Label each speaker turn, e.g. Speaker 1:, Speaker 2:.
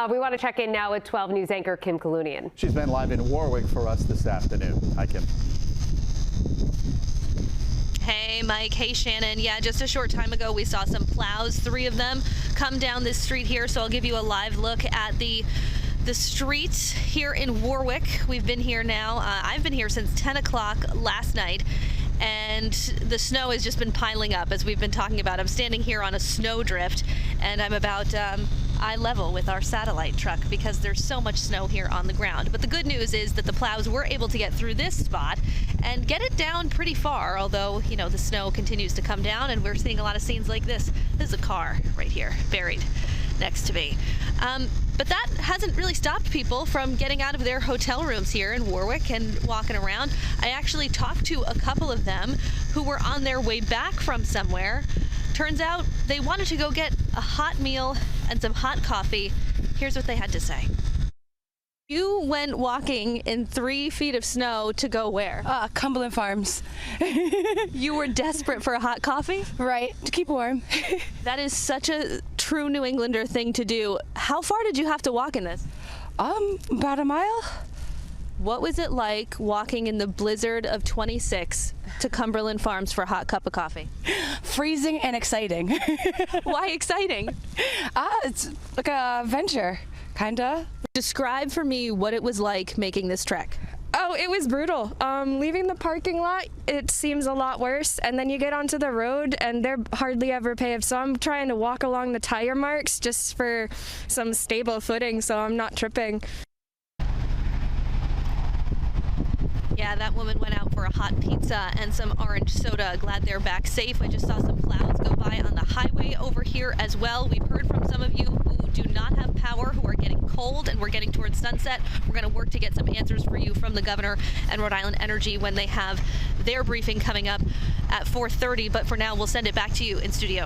Speaker 1: We want to check in now with 12 News anchor Kim Kalunian.
Speaker 2: She's been live in Warwick for us this afternoon. Hi, Kim.
Speaker 3: Hey, Mike. Hey, Shannon. Yeah, just a short time ago, we saw some plows, 3 of them, come down this street here. So I'll give you a live look at the streets here in Warwick. We've been here now. I've been here since 10 o'clock last night, and the snow has just been piling up as we've been talking about. I'm standing here on a snowdrift, and I'm about eye level with our satellite truck because there's so much snow here on the ground. But the good news is that the plows were able to get through this spot and get it down pretty far, although, you know, the snow continues to come down, and we're seeing a lot of scenes like this. This is a car right here, buried next to me. But that hasn't really stopped people from getting out of their hotel rooms here in Warwick and walking around. I actually talked to a couple of them who were on their way back from somewhere. Turns out they wanted to go get a hot meal and some hot coffee. Here's what they had to say. You went walking in 3 feet of snow to go where?
Speaker 4: Cumberland Farms.
Speaker 3: You were desperate for a hot coffee?
Speaker 4: Right, to keep warm.
Speaker 3: That is such a true New Englander thing to do. How far did you have to walk in this?
Speaker 4: About a mile.
Speaker 3: What was it like walking in the blizzard of 26 to Cumberland Farms for a hot cup of coffee?
Speaker 4: Freezing and exciting.
Speaker 3: Why exciting?
Speaker 4: It's like a venture, kinda.
Speaker 3: Describe for me what it was like making this trek.
Speaker 5: Oh, it was brutal. Leaving the parking lot, it seems a lot worse, and then you get onto the road and they're hardly ever paved, so I'm trying to walk along the tire marks just for some stable footing so I'm not tripping.
Speaker 3: Yeah, that woman went out for a hot pizza and some orange soda. Glad they're back safe. I just saw some clouds go by on the highway over here as well. We've heard from some of you who do not have power, who are getting cold, and we're getting towards sunset. We're going to work to get some answers for you from the governor and Rhode Island Energy when they have their briefing coming up at 4:30. But for now, we'll send it back to you in studio.